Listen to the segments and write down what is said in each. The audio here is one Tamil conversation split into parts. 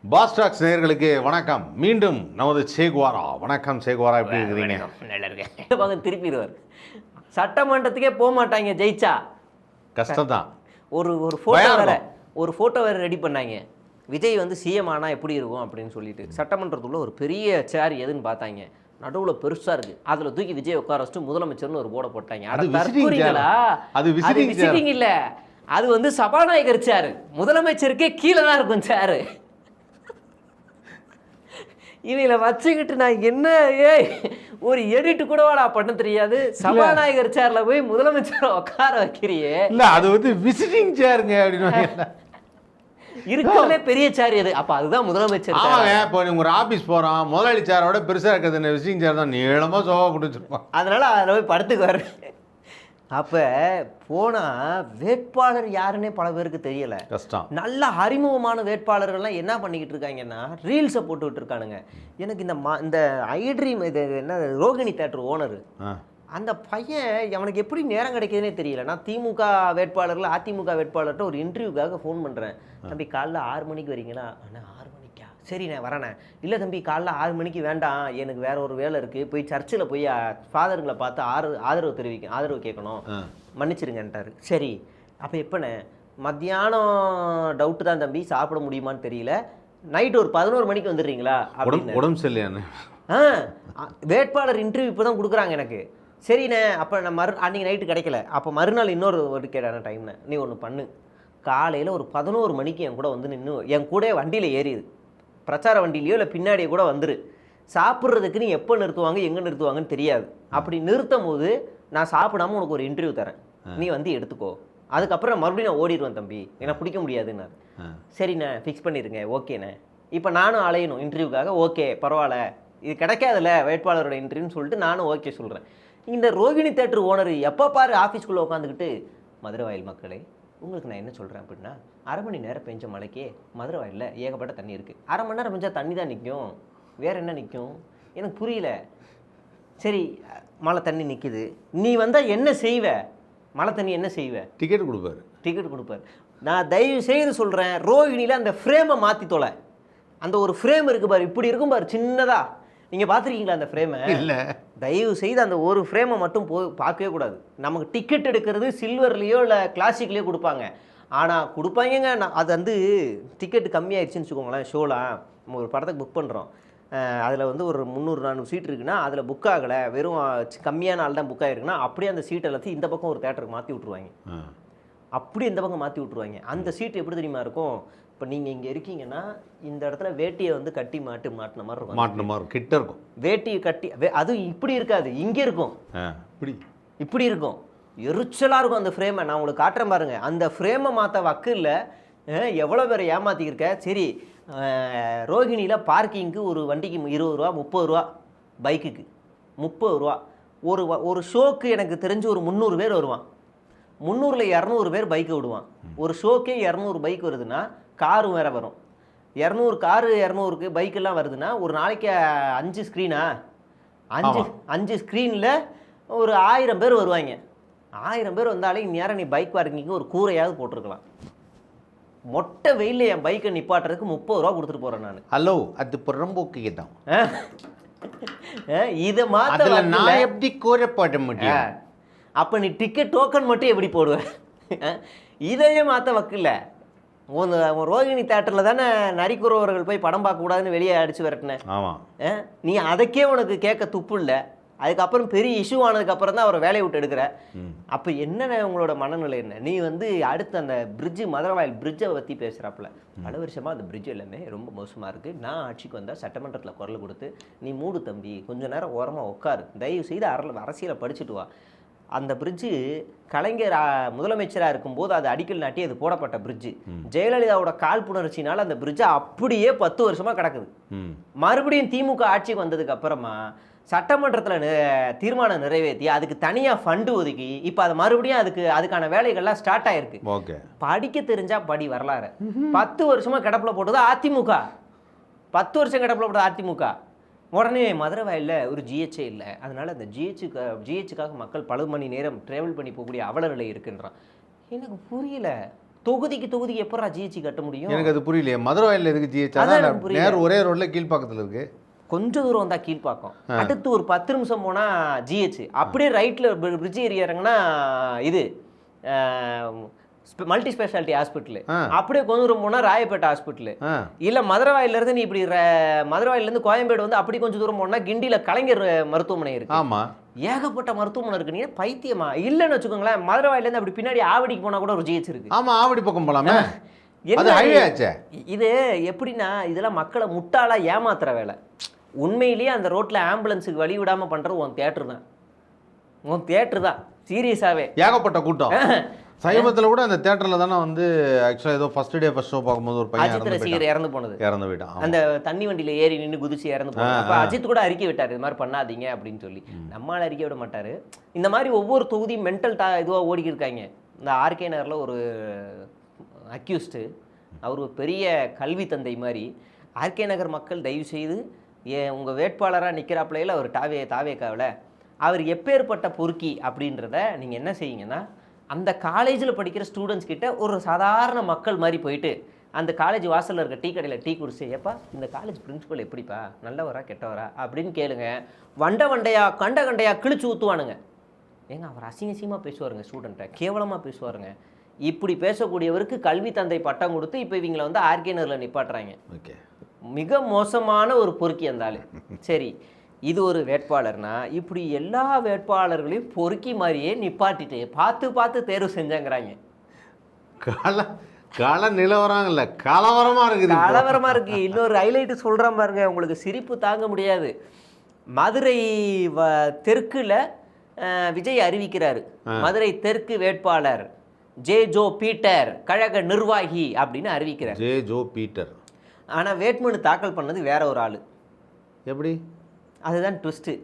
பாஸ்டாக்ஸ் நேயர்களுக்கு வணக்கம். மீண்டும் நமது சேகுவாரா. வணக்கம் சேகுவாரா, எப்படி இருக்கிறீங்க? நல்லா இருக்கேன். திருப்பிடுவார். சட்டமன்றத்துக்கே போக மாட்டாங்க ஜெயிச்சா. கஷ்டம் தான். ஒரு ஃபோட்டோ வேற ரெடி பண்ணாங்க. விஜய் வந்து சிஎம் ஆனால் எப்படி இருக்கும் அப்படின்னு சொல்லிட்டு சட்டமன்றத்துக்குள்ள ஒரு பெரிய சேர் எதுன்னு பார்த்தாங்க. நடுவில் பெருசாக இருக்கு. அதில் தூக்கி விஜய் உட்கார வச்சுட்டு முதலமைச்சர்னு ஒரு போர்டை போட்டாங்க. அது விசிட்டிங் இல்லை, அது வந்து சபாநாயகர் சேரு. முதலமைச்சருக்கே கீழே தான் இருக்கும் சேரு. இவங்கள வச்சுக்கிட்டு நான் என்ன ஒரு எடிட்டு கூட வாடா பண்ண தெரியாது. சபாநாயகர் சேர்ல போய் முதலமைச்சரை உட்கார வைக்கிறியே. இல்ல, அது வந்து விசிட்டிங் சேருங்க அப்படின்னு இருக்கிறதுலே பெரிய சேர் எது? அப்ப அதுதான் முதலமைச்சர். ஆமாங்க. இப்போ நீங்க ஒரு ஆபீஸ் போறோம், முதலாளி சேரோட பெருசா இருக்கிறது விசிட்டிங் சேர் தான். நீளமா சோஃபா போட்டு வச்சிருப்பான். அதனால அதில் போய் படுத்துக்குவாரு. அப்போ போனால் வேட்பாளர் யாருன்னே பல பேருக்கு தெரியலை. கஷ்டம். நல்ல அறிமுகமான வேட்பாளர்கள்லாம் என்ன பண்ணிக்கிட்டு இருக்காங்கன்னா ரீல்ஸை போட்டுக்கிட்டு இருக்கானுங்க. எனக்கு இந்த ஐட்ரீம் இது என்ன ரோகிணி தேட்டர் ஓனர், அந்த பையன் அவனுக்கு எப்படி நேரம் கிடைக்குதுன்னே தெரியல. நான் திமுக வேட்பாளர்கள் அதிமுக வேட்பாளர்கிட்ட ஒரு இன்டர்வியூக்காக ஃபோன் பண்ணுறேன். தம்பி காலைல 6 மணிக்கு வரீங்களா? அண்ணா 6 மணிக்கா? சரிண்ணே வரேண்ணே. இல்லை தம்பி காலைல 6 மணிக்கு வேண்டாம், எனக்கு வேற ஒரு வேலை இருக்குது, போய் சர்ச்சில் போய் ஃபாதருங்களை பார்த்து ஆதரவு கேட்கணும், மன்னிச்சிருங்கன்ட்டாரு. சரி அப்போ எப்போண்ணே? மத்தியானம் டவுட்டு தான் தம்பி, சாப்பிட முடியுமான்னு தெரியல, நைட்டு ஒரு 11 மணிக்கு வந்துடுறீங்களா அப்படின்னு. உடம்பு சரியில்லையாண்ணே? வேட்பாளர் இன்டர்வியூ இப்போ தான் கொடுக்குறாங்க எனக்கு. சரிண்ணே. அப்போ நான் அன்றைக்கி நைட்டு கிடைக்கல. அப்போ மறுநாள் இன்னொரு கேட்டான டைம்ண்ணே, நீ ஒன்று பண்ணு, காலையில் ஒரு 11 மணிக்கு என் கூட வந்து நின்று என் கூட வண்டியில் ஏறிடு, பிரச்சார வண்டியிலையோ இல்லை பின்னாடியே கூட வந்துரு. சாப்பிட்றதுக்கு நீ எப்போ நிறுத்துவாங்க எங்கே நிறுத்துவாங்கன்னு தெரியாது. அப்படி நிறுத்தும் போது நான் சாப்பிடாம உனக்கு ஒரு இன்டர்வியூ தரேன், நீ வந்து எடுத்துக்கோ. அதுக்கப்புறம் மறுபடியும் நான் ஓடிடுவேன் தம்பி, எனக்கு பிடிக்க முடியாதுன்னு. சரிண்ணே ஃபிக்ஸ் பண்ணிடுங்க. ஓகேண்ணே. இப்போ நானும் அலையணும் இன்டர்வியூக்காக. ஓகே பரவாயில்ல, இது கிடைக்காதுல்ல வேட்பாளரோட இன்டர்வியூன்னு சொல்லிட்டு நானும் ஓகே சொல்கிறேன். இந்த ரோகிணி தேட்டர் ஓனர் எப்போ பாரு ஆஃபீஸ்க்குள்ளே உட்காந்துக்கிட்டு, மதுரை வாயில் மக்களே உங்களுக்கு நான் என்ன சொல்கிறேன் அப்படின்னா, 1/2 மணி நேரம் பெஞ்ச மழைக்கே மதுரை வாயிலில் ஏகப்பட்ட தண்ணி இருக்குது. 1/2 மணி நேரம் பெஞ்சா தண்ணி தான் நிற்கும், வேற என்ன நிற்கும்? எனக்கு புரியல. சரி மழை தண்ணி நிற்குது, நீ வந்தால் என்ன செய்வ? மழை தண்ணி என்ன செய்வ? டிக்கெட் கொடுப்பாரு. நான் தயவு செய்து சொல்கிறேன், ரோஹிணியில் அந்த ஃப்ரேமை மாற்றி தொலை. அந்த ஒரு ஃப்ரேம் இருக்குது பாரு, இப்படி இருக்கும் பாரு சின்னதா, நீங்கள் பார்த்துருக்கீங்களா அந்த ஃப்ரேமை? இல்லை. தயவு செய்து அந்த ஒரு ஃப்ரேமை மட்டும் பார்க்கவே கூடாது. நமக்கு டிக்கெட் எடுக்கிறது சில்வர்லேயோ இல்லை கிளாசிக்லேயோ கொடுப்பாங்க. ஆனால் கொடுப்பாங்க, அது வந்து டிக்கெட்டு கம்மியாயிடுச்சுன்னு வச்சுக்கோங்களேன். ஷோலாம் நம்ம ஒரு படத்துக்கு புக் பண்ணுறோம், அதில் வந்து ஒரு 300-400 சீட் இருக்குன்னா அதில் புக் ஆகலை, வெறும் கம்மியான ஆள் தான் புக் ஆகிருக்குன்னா அப்படியே அந்த சீட் எல்லாத்தையும் இந்த பக்கம் ஒரு தேட்டருக்கு மாற்றி விட்ருவாங்க. அப்படி இந்த பக்கம் மாற்றி விட்ருவாங்க. அந்த சீட் எப்படி தெரியுமா இருக்கும்? இப்போ நீங்கள் இங்கே இருக்கீங்கன்னா இந்த இடத்துல வேட்டியை வந்து கட்டி மாட்டின மாதிரி இருக்கும், கிட்ட இருக்கும். வேட்டியை கட்டி அது இப்படி இருக்காது, இங்கே இருக்கும், இப்படி இருக்கும், எரிச்சலாக இருக்கும் அந்த ஃப்ரேமை. நான் உங்களுக்கு காட்டுறேன் பாருங்க. அந்த ஃப்ரேமை மாற்ற வக்கு இல்லை. எவ்வளோ பேரை ஏமாற்றிக்கிருக்க. சரி ரோஹிணியில் பார்க்கிங்க்கு ஒரு வண்டிக்கு 20 ரூபா 30 ரூபா, பைக்குக்கு 30 ரூபா. ஒரு ஷோக்கு எனக்கு தெரிஞ்சு ஒரு 300 பேர் வருவான். 300ல் 200 பேர் பைக்கை விடுவான். ஒரு ஷோக்கே 200 பைக் வருதுன்னா காரும் வேறு வரும். 200 காரு 200க்கு பைக்கெல்லாம் வருதுன்னா ஒரு நாளைக்கு 5 ஸ்க்ரீனா, 5 ஸ்க்ரீனில் ஒரு 1000 பேர் வருவாங்க. 1000 பேர் வந்தாலே இந்நேரம் நீ பைக் பார்க்கிங்க்கு ஒரு கூரையாவது போட்டிருக்கலாம். மொட்டை வெயிலில் என் பைக்கை நிப்பாட்டுறதுக்கு 30 ரூபா கொடுத்துட்டு போகிறேன் நான். ஹலோ, அது புறம்போக்கு தான். இதை மாற்ற நான் எப்படி கூரை போட முடியும்? அப்போ நீ டிக்கெட் டோக்கன் மட்டும் எப்படி போடுவேன்? இதையே மாற்ற வக்கில்ல. ரோஹிணி தேட்டரில் தானே நரிக்குறவர்கள் போய் படம் பார்க்கக்கூடாதுன்னு வெளியே அடித்து விரட்டினேன். ஆமாம். நீ அதுக்கே உனக்கு கேட்க துப்பு இல்லை. அதுக்கப்புறம் பெரிய இஷ்யூ ஆனதுக்கப்புறம் தான் அவரை வேலையை விட்டு எடுக்கிற. அப்போ என்னென்ன உங்களோட மனநிலை என்ன? நீ வந்து அடுத்து அந்த பிரிட்ஜு, மதுரை வாயில் பிரிட்ஜை பற்றி பேசுகிறாப்புல. பல வருஷமாக அந்த பிரிட்ஜ் எல்லாமே ரொம்ப மோசமாக இருக்குது. நான் ஆட்சிக்கு வந்தால் சட்டமன்றத்தில் குரல் கொடுத்து, நீ மூடு தம்பி, கொஞ்சம் நேரம் ஓரமாக உட்காரு, தயவு செய்து அரசியலை படிச்சுட்டு வா. அந்த பிரிட்ஜு கலைஞர் முதலமைச்சராக இருக்கும்போது அது அடிக்கல் நாட்டி அது போடப்பட்ட பிரிட்ஜு. ஜெயலலிதாவோட காழ்ப்புணர்ச்சினால அந்த பிரிட்ஜை அப்படியே 10 வருஷமாக கிடக்குது. மறுபடியும் திமுக ஆட்சிக்கு வந்ததுக்கு அப்புறமா சட்டமன்றத்தில் தீர்மானம் நிறைவேற்றி அதுக்கு தனியாக ஃபண்டு ஒதுக்கி இப்போ அதை மறுபடியும் அதுக்கான வேலைகள்லாம் ஸ்டார்ட் ஆகிருக்கு. படிக்க தெரிஞ்சா படி வரலாறு. 10 வருஷமாக கிடப்பில் போட்டது அதிமுக. 10 வருஷம் கிடப்பில் போட்டது அதிமுக. உடனே மதுரை வாயிலில் ஒரு ஜிஹெச்சே இல்லை, அதனால் அந்த ஜிஹெச்சுக்காக மக்கள் பல மணி நேரம் ட்ராவல் பண்ணி போகக்கூடிய அவல நிலை இருக்குன்றான். எனக்கு புரியல. தொகுதிக்கு தொகுதிக்கு எப்படா ஜிஹெச் கட்ட முடியும்? எனக்கு அது புரியலையே. மதுரவாயில் எதுக்கு ஜிஹெச்? அதான் அதான் எனக்கு புரியல. நேர் ஒரே ரோட்டில் கீழ்ப்பாக்கத்தில் இருக்குது. கொஞ்சம் தூரம் வந்தால் கீழ்ப்பாக்கம், அடுத்து ஒரு 10 நிமிஷம் போனால் ஜிஹெச், அப்படியே ரைட்டில் பிரிட்ஜ் ஏறி இறங்குனா இது மல்டி ஸ்பெஷாலிட்டி ஹாஸ்பிட்டலு, அப்படியே கொஞ்சம் தூரம் போனால் ராயப்பேட்டை ஹாஸ்பிட்டலு, இல்லை மதுரவாயிலேருந்து நீ இப்படி மதுரவாயிலேருந்து கோயம்பேடு வந்து அப்படி கொஞ்சம் தூரம் போனால் கிண்டியில் கலைஞர் மருத்துவமனை இருக்கு. ஆமாம், ஏகப்பட்ட மருத்துவமனை இருக்கு. நீங்க பைத்தியமா? இல்லைன்னு வச்சுக்கோங்களேன், மதுரவாயிலேருந்து அப்படி பின்னாடி ஆவடிக்கு போனால் கூட ஒரு ஜிஹெச் இருக்கு. ஆமாம், ஆவடி பக்கம் போகலாமே. என்ன ஹைவே ஆச்சே இது? எப்படின்னா இதெல்லாம் மக்களை முட்டாளா ஏமாத்துற வேலை. உண்மையிலேயே அந்த ரோட்ல ஆம்புலன்ஸுக்கு வழி விடாம பண்றது உன் தியேட்டர் தான், உன் தியேட்டர் தான். சீரியஸாவே ஏகப்பட்ட கூட்டம். சமீபத்தில் கூட அந்த தியேட்டரில் தானே வந்து ஆக்சுவலாக ஏதோ ஃபர்ஸ்ட் டே ஃபர்ஸ்ட் ஷோ பார்க்கும்போது ஒரு பையன் அஜித் ரசிகர் இறந்து போயிட்டான். அந்த தண்ணி வண்டியில ஏறி நின்று குதிச்சு இறந்து போனான். அப்போ அஜித் கூட அறிக்கை விட்டார், இது மாதிரி பண்ணாதீங்க அப்படின்னு சொல்லி. நம்மளால அறிக்கை விட மாட்டாரு. இந்த மாதிரி ஒவ்வொரு தொகுதியும் மென்டல் இதுவாக ஓடிக்கிட்டு இருக்காங்க. இந்த ஆர்கே நகரில் ஒரு அக்யூஸ்டு, அவர் ஒரு பெரிய கல்வி தந்தை மாதிரி. ஆர்கே நகர் மக்கள் தயவு செய்து உங்கள் வேட்பாளராக நிற்கிறாப்புலையில் அவர் தாவேக்காவில் அவர் எப்பேற்பட்ட பொறுக்கி அப்படின்றத நீங்கள் என்ன செய்யுங்கன்னா, அந்த காலேஜில் படிக்கிற ஸ்டூடெண்ட்ஸ் கிட்ட ஒரு சாதாரண மக்கள் மாதிரி போயிட்டு அந்த காலேஜ் வாசலில் இருக்க டீ கடையில் டீ குடிச்சு, ஏப்பா இந்த காலேஜ் பிரின்சிபல் எப்படிப்பா, நல்லவரா கெட்டவரா அப்படின்னு கேளுங்க. கண்டையா கிழிச்சு ஊற்றுவானுங்க. ஏங்க அவர் அசிங்கமாக பேசுவாருங்க, ஸ்டூடெண்ட்டை கேவலமாக பேசுவாருங்க. இப்படி பேசக்கூடியவருக்கு கல்வி தந்தை பட்டம் கொடுத்து இப்போ இவங்களை வந்து ஆர்கே நகரில் நிப்பாட்டுறாங்க. ஓகே, மிக மோசமான ஒரு பொறுக்கி அந்த ஆளு. சரி, இது ஒரு வேட்பாளர்னா இப்படி எல்லா வேட்பாளர்களையும் பொறுக்கி மாதிரியே நிப்பாட்டிட்டு பார்த்து தேர்வு செஞ்சாங்கிறாங்க. கள நிலவரம் இல்லை, கலவரமாக இருக்குது, கலவரமாக இருக்குது. இன்னொரு ஹைலைட்டு சொல்கிறேன் பாருங்க, உங்களுக்கு சிரிப்பு தாங்க முடியாது. மதுரை தெற்குல விஜய் அறிவிக்கிறாரு, மதுரை தெற்கு வேட்பாளர் ஜோ பீட்டர் கழக நிர்வாகி அப்படின்னு அறிவிக்கிறார். Joe Peter. ஆனால் வேட்புமனு தாக்கல் பண்ணது வேற ஒரு ஆள். எப்படி? அதுதான் ட்விஸ்ட்டு.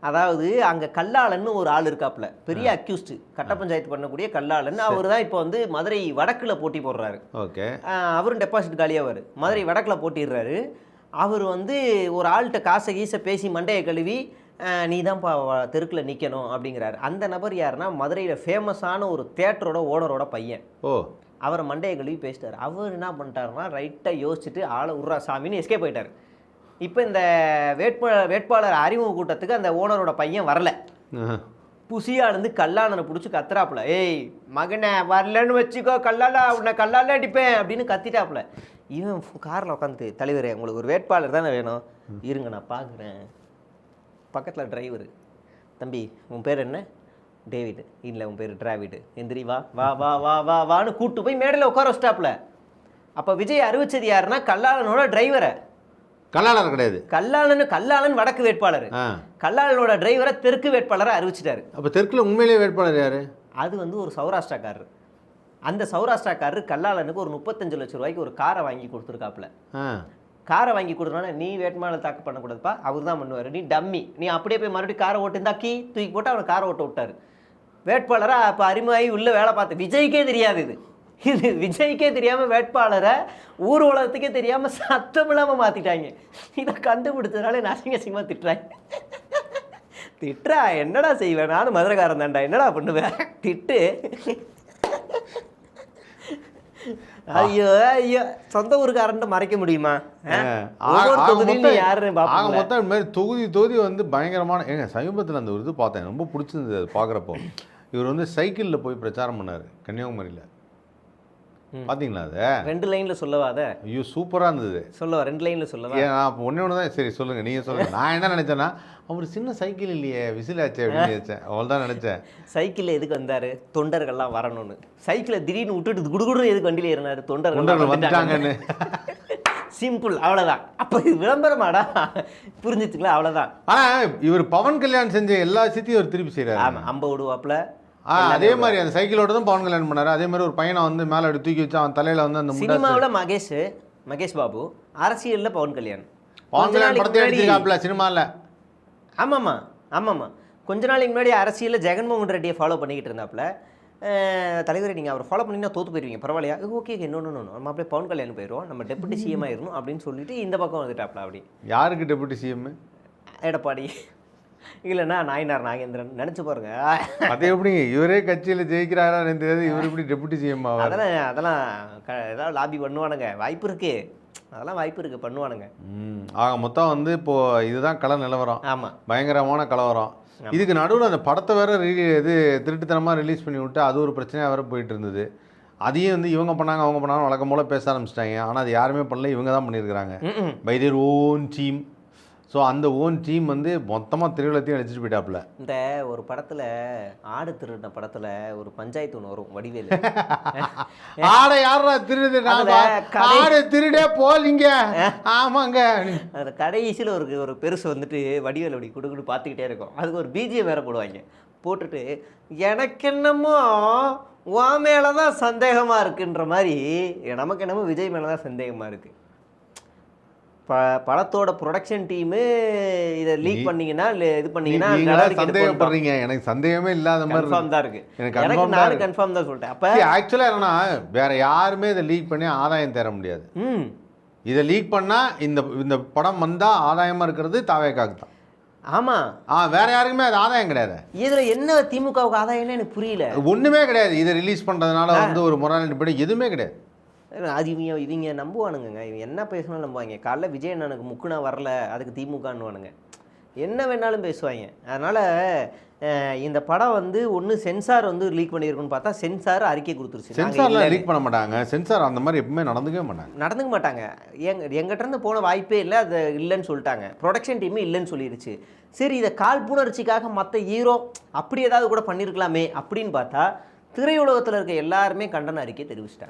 அதாவது அங்கே கல்லாளன்னு ஒரு ஆள் இருக்காப்புல, பெரிய அக்யூஸ்டு, கட்ட பஞ்சாயத்து பண்ணக்கூடிய கல்லாளன். அவர் தான் இப்போ வந்து மதுரை வடக்கில் போட்டி போடுறாரு. ஓகே, அவரும் டெபாசிட் காலியாவார், மதுரை வடக்கில் போட்டிடுறாரு. அவர் வந்து ஒரு ஆள்கிட்ட காசை கீசை பேசி மண்டையை கழுவி நீ தான்ப்பா தெருக்கில் நிற்கணும் அப்படிங்கிறாரு. அந்த நபர் யாருன்னா மதுரையில் ஃபேமஸான ஒரு தேட்டரோட ஓனரோட பையன். அவரை மண்டையை கழுவி பேசிட்டார். அவர் என்ன பண்ணிட்டாருன்னா ரைட்டாக யோசிச்சுட்டு ஆளை உர்றா சாமின்னு எஸ்கேப் போயிட்டார். இப்போ இந்த வேட்பாளர் அறிமுக கூட்டத்துக்கு அந்த ஓனரோட பையன் வரல. புசியானந்து கல்லாளனை பிடிச்சி கத்துறாப்புல, ஏய் மகனை வரலன்னு வச்சுக்கோ, உன்னை கல்லால அடிப்பேன் அப்படின்னு கத்திட்டாப்புல. இவன் காரில் உட்காந்து, தலைவரே உங்களுக்கு ஒரு வேட்பாளர் தானே வேணும், இருங்க நான் பார்க்குறேன். பக்கத்தில் டிரைவரு, தம்பி உன் பேர் என்ன? டேவிடு. இல்லை உன் பேர் டிராவிடு. எந்திரி வா வா வா வா வா வான்னு கூப்பிட்டு போய் மேடையில் உட்கார வச்சிட்டாப்புல. அப்போ விஜய் அறிவிச்சது யாருன்னா கல்லாளனோட டிரைவரை. கல்லாளன் கிடையாது, கல்லாளன் வடக்கு வேட்பாளர், கல்லாளனோட டிரைவரை தெற்கு வேட்பாளரை அறிவிச்சிட்டாரு. அப்போ தெற்குல உண்மையிலேயே வேட்பாளர் யாரு? அது வந்து ஒரு சௌராஷ்டிராக்காரர். அந்த சௌராஷ்டிராக்காரர் கல்லாளனுக்கு ஒரு 35 லட்சம் ரூபாய்க்கு ஒரு காரை வாங்கி கொடுத்துருக்காப்புல. காரை வாங்கி கொடுத்தனால நீ வேட்பாளர் தாக்கல் பண்ணக்கூடாதுப்பா, அவர் தான் பண்ணுவார், நீ டம்மி, நீ அப்படியே போய் மறுபடியும் காரை ஓட்டுந்தா தூக்கி போட்டு அவனை காரை ஓட்ட விட்டார். வேட்பாளராக அப்போ அறிமுகமாகி உள்ளே வேலை பார்த்து விஜய்க்கே தெரியாது. இது விஜய்க்கே தெரியாமல் வேட்பாளரை ஊர் உலகத்துக்கே தெரியாமல் சத்தம் இல்லாமல் மாற்றிட்டாங்க. இதை கண்டுபிடிச்சதுனால நான் அசிங்கமாக திட்டுறா. என்னடா செய்வேன், நானும் மதுரைக்காரன் தான்டா, என்னடா பண்ணுவேன், திட்டு. ஐயோ ஐயோ, சொந்த ஊருக்காரன்ட்டு மறைக்க முடியுமா? மொத்தம் இந்த மாதிரி தொகுதி வந்து பயங்கரமான. ஏங்க சமீபத்தில் அந்த ஒரு இது பார்த்தேன், ரொம்ப பிடிச்சிருந்தது அது பார்க்குறப்போ. இவர் வந்து சைக்கிளில் போய் பிரச்சாரம் பண்ணார் கன்னியாகுமரியில். பார்த்தீங்களா? அதை 2 லைனில் சொல்லவா? அதை ஐயோ சூப்பராக இருந்தது. சொல்லவா? 2 லைனில் சொல்லவா? நான் இப்போ ஒன்று தான். சரி சொல்லுங்கள், நீங்கள் சொல்லுங்கள். நான் என்ன நினச்சேன்னா, அவர் சின்ன சைக்கிள் இல்லையே விசிலாச்சே அப்படின்னு நினச்சேன். அவள் தான் நினச்சேன். சைக்கிளில் எதுக்கு வந்தார்? தொண்டர்கள்லாம் வரணும்னு. சைக்கிளை திடீர்னு விட்டுட்டு குடுகுடு எதுக்கு வண்டியில் ஏறினார்? தொண்டர்கள் வந்துட்டாங்கன்னு. சிம்பிள், அவ்வளோதான். அப்போ இது விளம்பரமாடா, புரிஞ்சுச்சுங்களா? அவ்வளோதான். ஆனால் இவர் பவன் கல்யாண் செஞ்ச எல்லா விஷயத்தையும் அவர் திருப்பி செய்கிறார். ஆமாம், அம்ப விடுவாப்பில். அதே மாதிரி அந்த சைக்கிளோட தான் பவன் கல்யாணம் பண்ணாரு. அதே மாதிரி ஒரு பையனை வந்து மேலே அப்படி தூக்கி வச்சு அவன் தலையில வந்து அந்த சினிமாவில் மகேஷ் பாபு, அரசியலில் பவன் கல்யாண். படத்தை எடுத்துக்காப்புல சினிமாவில். ஆமாம்மா. கொஞ்ச நாளைக்கு முன்னாடி அரசியலில் ஜெகன்மோகன் ரெட்டியை ஃபாலோ பண்ணிக்கிட்டு இருந்தாப்புல. தலைவரை நீங்கள் அவர் ஃபாலோ பண்ணிங்கன்னா தோற்று போயிருவீங்க, பரவாயில்லையா? ஓகே இன்னொன்று நம்ம அப்படியே பவன் கல்யாணம் போயிடுவோம், நம்ம டெபுட்டி சிஎம் ஆயிடணும் அப்படின்னு சொல்லிட்டு இந்த பக்கம் வந்துட்டாப்புல. அப்படி யாருக்கு டெபுட்டி சிஎம்? எடப்பாடி. இல்லைன்னா நாயனார் நாகேந்திரன் நினச்சி பாருங்க. அது எப்படிங்க இவரே கட்சியில் ஜெயிக்கிறாரான்னு தெரியாது, இவர் இப்படி டெபுட்டி சிஎம் ஆவார்? அதெல்லாம் ஏதாவது லாபி பண்ணுவானுங்க, வாய்ப்பு இருக்கு, அதெல்லாம் வாய்ப்பு இருக்கு, பண்ணுவானுங்க. ஆக மொத்தம் வந்து இப்போ இதுதான் கள நிலவரம். ஆமாம், பயங்கரமான கலவரம். இதுக்கு நடுவில் அந்த படத்தை வேற இது திருட்டுத்தனமாக ரிலீஸ் பண்ணி விட்டு அது ஒரு பிரச்சனையாக வேற போயிட்டு இருந்தது. அதையும் வந்து இவங்க பண்ணாங்க அவங்க பண்ணாங்க வழக்கம் போல் பேச ஆரம்பிச்சிட்டாங்க. ஆனால் அது யாருமே பண்ணல, இவங்க தான் பண்ணியிருக்கிறாங்க by their own team. So அந்த ஓன் டீம் வந்து மொத்தமாக திருவிழத்தையும் அடிச்சுட்டு போயிட்டாப்புல. இந்த ஒரு படத்தில் ஆடு திருடின படத்தில் ஒரு பஞ்சாயத்து ஒன்று வரும், வடிவேலு. ஆடை யாரா திருடு? ஆடு திருடே போலீங்க. ஆமாங்க. அதில் கடைசியில் ஒரு பெருசு வந்துட்டு வடிவேல் அப்படி கொடுக்குன்னு பார்த்துக்கிட்டே இருக்கும். அதுக்கு ஒரு பிஜிஎம் வேற போடுவாங்க. போட்டுட்டு எனக்கு என்னமோ உன் மேலே தான் சந்தேகமாக இருக்குன்ற மாதிரி, நமக்கு என்னமோ விஜய் மேலே தான் சந்தேகமாக இருக்குது. படத்தோட ப்ரொடக்ஷன் டீமு இதை லீக் பண்ணீங்கன்னா இது பண்ணீங்கன்னா சந்தேகப்படுறீங்க. எனக்கு சந்தேகமே இல்லாத மாதிரி கன்ஃபார்ம் தான் இருக்கு. எனக்கு நானும் கன்ஃபார்ம் தான் சொல்லிட்டேன். அப்போ ஆக்சுவலாக என்னன்னா வேற யாருமே இதை லீக் பண்ணி ஆதாயம் தர முடியாது. இதை லீக் பண்ணால் இந்த படம் வந்தால் ஆதாயமாக இருக்கிறது தாவேக்காக்கு தான். ஆமாம், வேற யாருக்குமே அது ஆதாயம் கிடையாது. இதில் என்ன திமுகவுக்கு ஆதாயம்னு எனக்கு புரியல. ஒன்றுமே கிடையாது. இதை ரிலீஸ் பண்ணுறதுனால வந்து ஒரு மொராலிட்டி படி எதுவுமே கிடையாது. அது இவங்க நம்புவானுங்க. இவங்க என்ன பேசினாலும் நம்புவாங்க. காலைல விஜய் அண்ணனுக்கு முக்குனா வரல, அதுக்கு திமுகன்னுவானுங்க, என்ன வேணாலும் பேசுவாங்க. அதனால் இந்த படம் வந்து ஒன்று சென்சார் வந்து லீக் பண்ணியிருக்குன்னு பார்த்தா சென்சார் அறிக்கை கொடுத்துருச்சு. சென்சார்லாம் லீக் பண்ண மாட்டாங்க. சென்சார் அந்த மாதிரி எப்பவுமே நடந்துக்க மாட்டாங்க. எங்கிட்டேருந்து போன வாய்ப்பே இல்லை, அது இல்லைன்னு சொல்லிட்டாங்க. ப்ரொடக்ஷன் டீமே இல்லைன்னு சொல்லிடுச்சு. சரி, இதை காழ்ப்புணர்ச்சிக்காக மற்ற ஹீரோ அப்படி ஏதாவது கூட பண்ணியிருக்கலாமே அப்படின்னு பார்த்தா திரையுலகத்தில் இருக்க எல்லாருமே கண்டன அறிக்கை தெரிவிச்சிட்டாங்க.